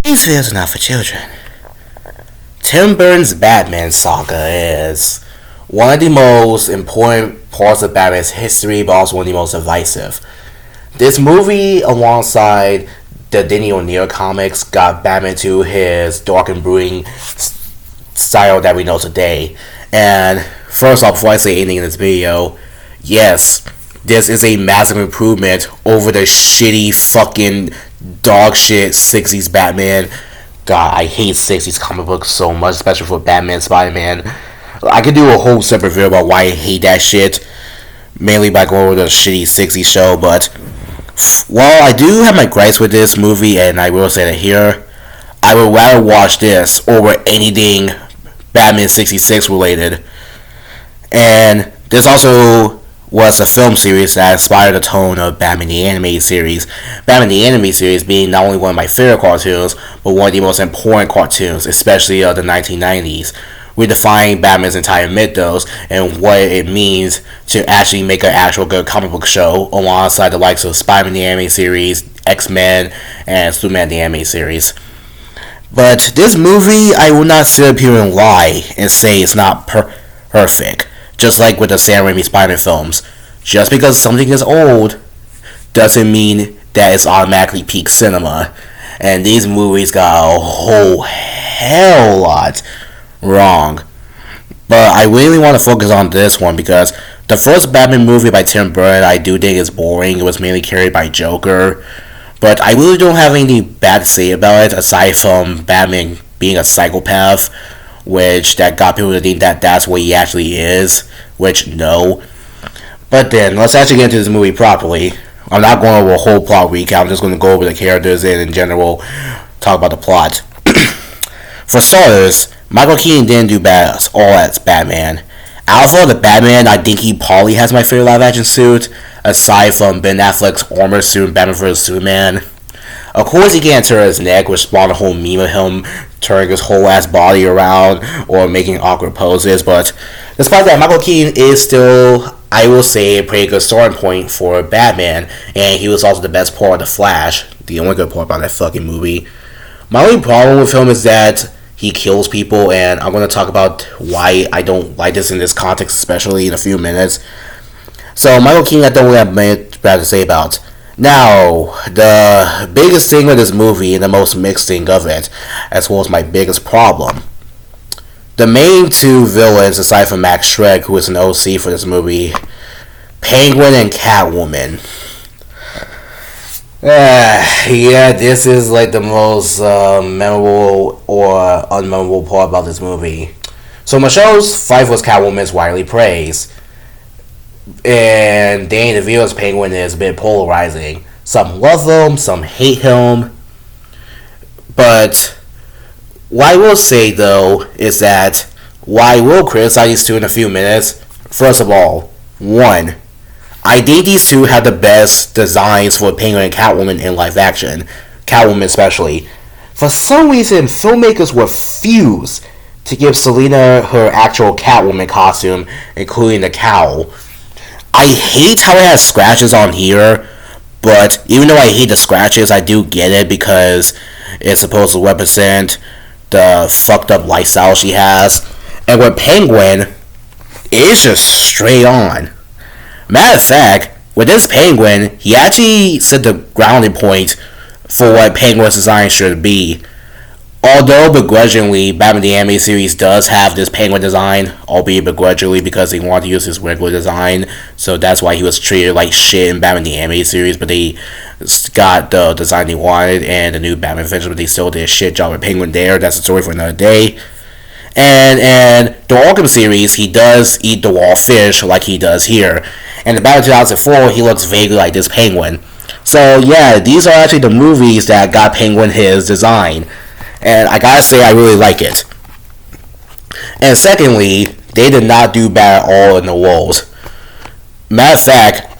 These videos are not for children. Tim Burton's Batman saga is one of the most important parts of Batman's history, but also one of the most divisive. This movie, alongside the Denny O'Neil comics, got Batman to his dark and brooding style that we know today. And first off, before I say anything in this video, yes, this is a massive improvement over the shitty fucking dog shit 60s Batman. God, I hate 60s comic books so much, especially for Batman, Spider-Man. I could do a whole separate video about why I hate that shit, mainly by going over the shitty 60s show, but while I do have my gripes with this movie, and I will say that here, I would rather watch this over anything Batman 66 related. And this also was a film series that inspired the tone of Batman the Animated Series. Batman the Animated Series being not only one of my favorite cartoons, but one of the most important cartoons, especially of the 1990s, redefining Batman's entire mythos and what it means to actually make an actual good comic book show alongside the likes of Spider-Man the Animated Series, X-Men, and Superman the Animated Series. But this movie, I will not sit up here and lie and say it's not perfect. Just like with the Sam Raimi Spider-Man films. Just because something is old doesn't mean that it's automatically peak cinema. And these movies got a whole hell lot wrong. But I really want to focus on this one because the first Batman movie by Tim Burton I do think is boring. It was mainly carried by Joker. But I really don't have anything bad to say about it aside from Batman being a psychopath, which that got people to think that that's what he actually is, which no. But then, let's actually get into this movie properly. I'm not going over a whole plot recap, I'm just going to go over the characters and in general talk about the plot. For starters, Michael Keaton didn't do bad all as Batman. Alpha, the Batman, I think he probably has my favorite live action suit, aside from Ben Affleck's armor suit in Batman vs. Superman. Of course he can't turn his neck, which spawned a whole meme of him turning his whole ass body around or making awkward poses, but despite that, Michael Keaton is still, I will say, a pretty good starting point for Batman, and he was also the best part of The Flash, the only good part about that fucking movie. My only problem with him is that he kills people, and I'm going to talk about why I don't like this in this context, especially in a few minutes. So, Michael Keaton, I don't really have much bad to say about. Now, the biggest thing with this movie and the most mixed thing of it, as well as my biggest problem, the main two villains, aside from Max Shreck, who is an OC for this movie, Penguin and Catwoman. Yeah, this is like the most memorable or unmemorable part about this movie. So Michelle's fight was Catwoman's widely praised, and Danny DeVito's Penguin is a bit polarizing. Some love him, some hate him. But what I will say though is that while I will criticize these two in a few minutes, first of all, one, I think these two have the best designs for Penguin and Catwoman in live action. Catwoman especially. For some reason, filmmakers refuse to give Selena her actual Catwoman costume, including the cowl. I hate how it has scratches on here, but even though I hate the scratches, I do get it because it's supposed to represent the fucked up lifestyle she has. And with Penguin, it's just straight on. Matter of fact, with this Penguin, he actually set the grounding point for what Penguin's design should be. Although begrudgingly, Batman the Animated Series does have this Penguin design, albeit begrudgingly because they wanted to use his regular design, so that's why he was treated like shit in Batman the Animated Series, but they got the design they wanted and the new Batman Adventures, but they still did a shit job with Penguin there. That's a story for another day. And the Arkham series, he does eat the raw fish like he does here. And in Batman 2004, he looks vaguely like this Penguin. So yeah, these are actually the movies that got Penguin his design. And I gotta say, I really like it. And secondly, they did not do bad at all in the roles. Matter of fact,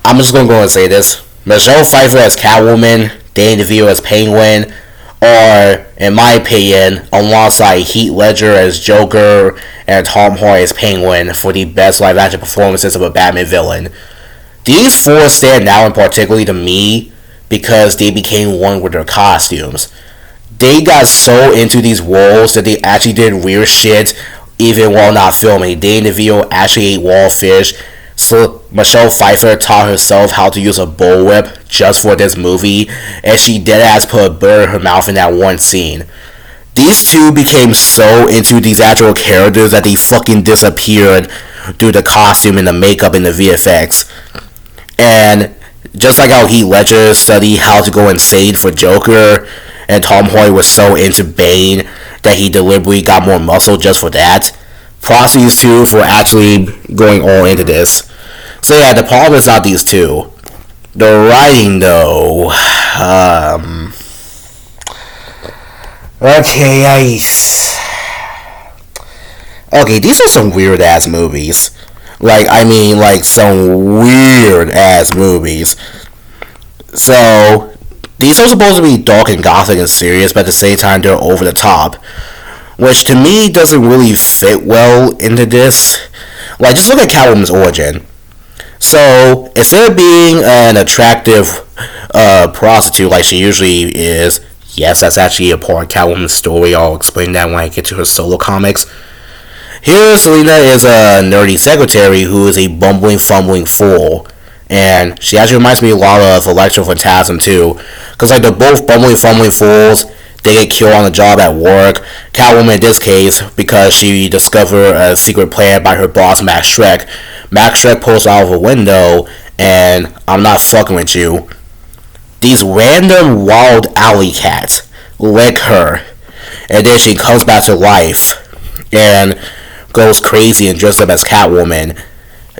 I'm just gonna go and say this. Michelle Pfeiffer as Catwoman, Danny DeVito as Penguin, are, in my opinion, alongside Heath Ledger as Joker and Tom Hardy as Penguin, for the best live-action performances of a Batman villain. These four stand out in particularly to me because they became one with their costumes. They got so into these roles that they actually did weird shit even while not filming. They in the video actually ate raw fish. So Michelle Pfeiffer taught herself how to use a bullwhip just for this movie, and she deadass put a bird in her mouth in that one scene. These two became so into these actual characters that they fucking disappeared through the costume and the makeup and the VFX. And just like how Heath Ledger studied how to go insane for Joker, and Tom Hardy was so into Bane that he deliberately got more muscle just for that. Props to these two for actually going all into this. So yeah, the problem is not these two. The writing though, okay, these are some weird ass movies. Like some weird ass movies. So these are supposed to be dark and gothic and serious, but at the same time they're over the top, which to me doesn't really fit well into this. Like, just look at Catwoman's origin. So instead of being an attractive prostitute like she usually is, yes, that's actually a part of Catwoman's story. I'll explain that when I get to her solo comics. Here, Selina is a nerdy secretary who is a bumbling, fumbling fool. And she actually reminds me a lot of Electro Phantasm too. Because like they're both bumbling, fumbling fools. They get killed on the job at work. Catwoman in this case, because she discovered a secret plan by her boss Max Schreck. Max Schreck pulls out of a window, and I'm not fucking with you. These random wild alley cats lick her. And then she comes back to life. And goes crazy and dresses up as Catwoman.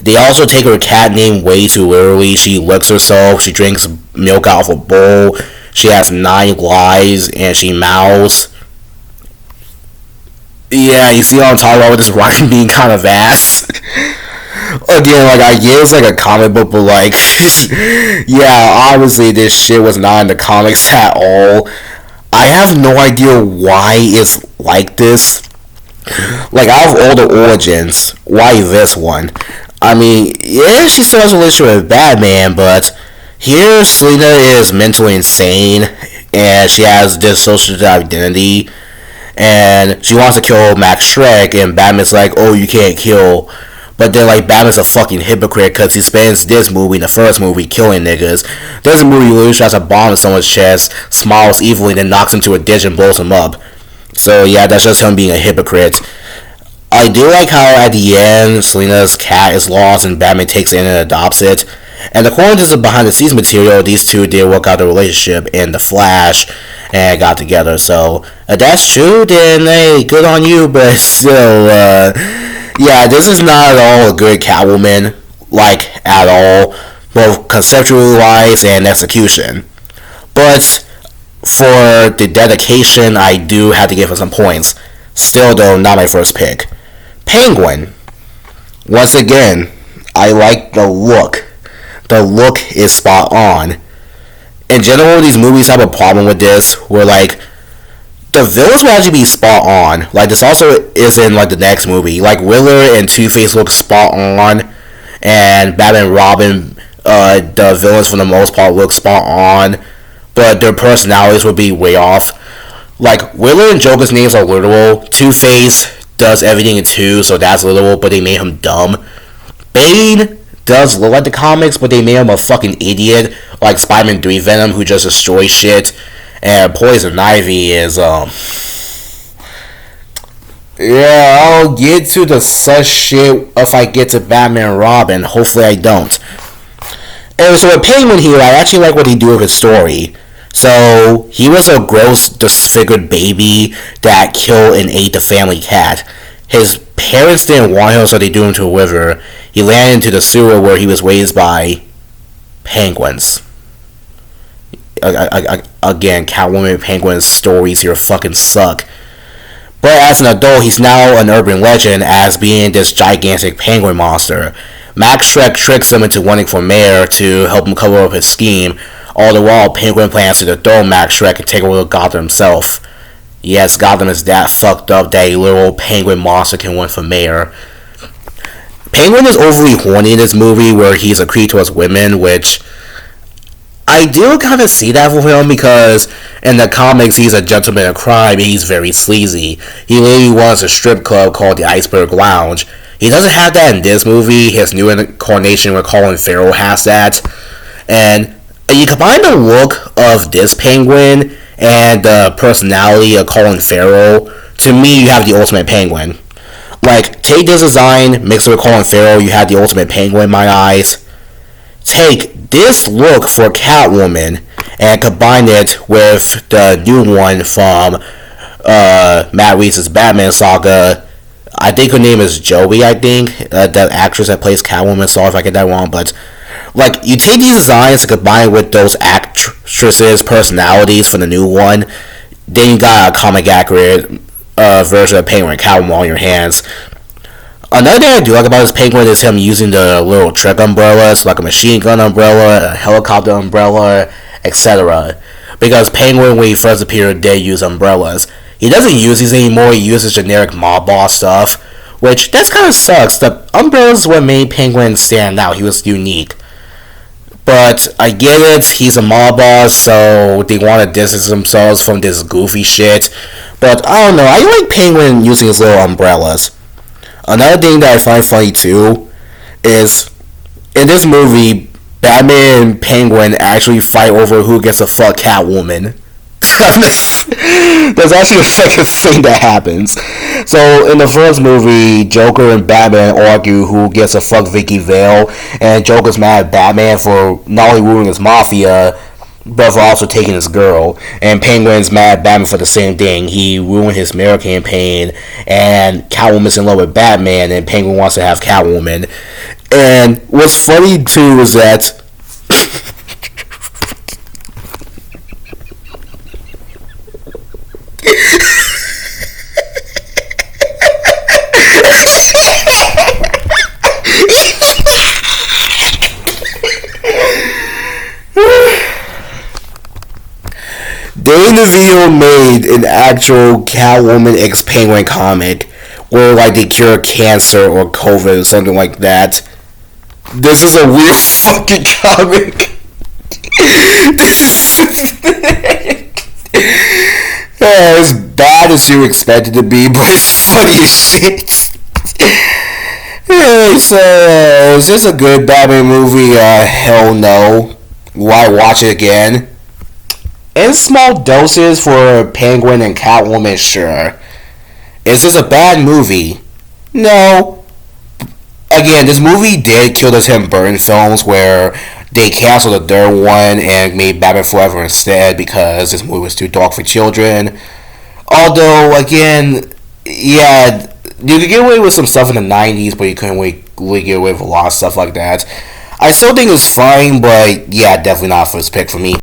They also take her cat name way too literally. She licks herself, she drinks milk out of a bowl, she has 9 lives, and she mouths. Yeah, you see what I'm talking about with this writing being kind of ass? Again, like, I get it's like a comic book, but like, yeah, obviously this shit was not in the comics at all. I have no idea why it's like this. Like, out of all the origins, why this one? I mean, yeah, she still has a relationship with Batman, but here Selina is mentally insane, and she has dissociative identity, and she wants to kill Max Schreck, and Batman's like, oh, you can't kill. But then, like, Batman's a fucking hypocrite because he spends this movie, the first movie, killing niggas. This movie literally tries a bomb in someone's chest, smiles evilly, then knocks him to a ditch and blows him up. So yeah, that's just him being a hypocrite. I do like how at the end, Selina's cat is lost and Batman takes it in and adopts it. And according to the behind the scenes material, these two did work out the relationship in The Flash and got together. So if that's true, then hey, good on you. But still, yeah, this is not at all a good Catwoman, like at all, both conceptually wise and execution. But for the dedication, I do have to give her some points. Still, though, not my first pick. Penguin. Once again, I like the look. The look is spot on. In general, these movies have a problem with this, where, like, the villains will actually be spot on. Like, this also is in, like, the next movie. Like, Riddler and Two-Face look spot on, and Batman and Robin, the villains for the most part look spot on, but their personalities would be way off. Like, Riddler and Joker's names are literal. Two-Face does everything in two, so that's literal, but they made him dumb. Bane does look like the comics, but they made him a fucking idiot, like Spider-Man 3 Venom, who just destroys shit. And Poison Ivy is, yeah, I'll get to the such shit if I get to Batman and Robin. Hopefully I don't. And so with Penguin here, I actually like what he do with his story. So, he was a gross, disfigured baby that killed and ate the family cat. His parents didn't want him, so they threw him to a river. He landed into the sewer where he was raised by penguins. Again, Catwoman Penguin stories here fucking suck. But as an adult, he's now an urban legend as being this gigantic penguin monster. Max Schreck tricks him into running for mayor to help him cover up his scheme. All the while, Penguin plans to dethrone Max Schreck and take over Gotham himself. Yes, Gotham is that fucked up that a little penguin monster can win for mayor. Penguin is overly horny in this movie where he's a creep towards women, which I do kind of see that for him because in the comics he's a gentleman of crime and he's very sleazy. He literally runs a strip club called the Iceberg Lounge. He doesn't have that in this movie. His new incarnation with Colin Farrell has that. And you combine the look of this penguin and the personality of Colin Farrell, to me you have the ultimate penguin. Like, take this design, mix it with Colin Farrell, you have the ultimate penguin in my eyes. Take this look for Catwoman and combine it with the new one from Matt Reeves' Batman saga. I think her name is Joey, I think. The actress that plays Catwoman, sorry if I get that wrong, but like, you take these designs and combine with those actresses' personalities for the new one, then you got a comic accurate version of Penguin and Catwoman on your hands. Another thing I do like about this penguin is him using the little trick umbrellas, like a machine gun umbrella, a helicopter umbrella, etc. Because Penguin, when he first appeared, did use umbrellas. He doesn't use these anymore, he uses generic mob boss stuff, which, that kind of sucks. The umbrellas is what made Penguin stand out, he was unique. But I get it, he's a mob boss, so they want to distance themselves from this goofy shit. But I don't know, I like Penguin using his little umbrellas. Another thing that I find funny too is in this movie, Batman and Penguin actually fight over who gets to fuck Catwoman. That's actually a fucking thing that happens. So in the first movie, Joker and Batman argue who gets to fuck Vicky Vale, and Joker's mad at Batman for not only ruining his mafia, but for also taking his girl. And Penguin's mad at Batman for the same thing. He ruined his mayor campaign, and Catwoman's in love with Batman, and Penguin wants to have Catwoman. And what's funny too is that they in the video made an actual Catwoman x Penguin comic where like they cure cancer or COVID or something like that. This is a weird fucking comic. This is as bad as you expect it to be, but it's funny as shit. So is this a good Batman movie? Hell no. Will I watch it again? In small doses for Penguin and Catwoman, sure. Is this a bad movie? No. Again, this movie did kill the Tim Burton films where they canceled the third one and made Batman Forever instead because this movie was too dark for children. Although, again, yeah, you could get away with some stuff in the 90s, but you couldn't really get away with a lot of stuff like that. I still think it was fine, but yeah, definitely not a first pick for me.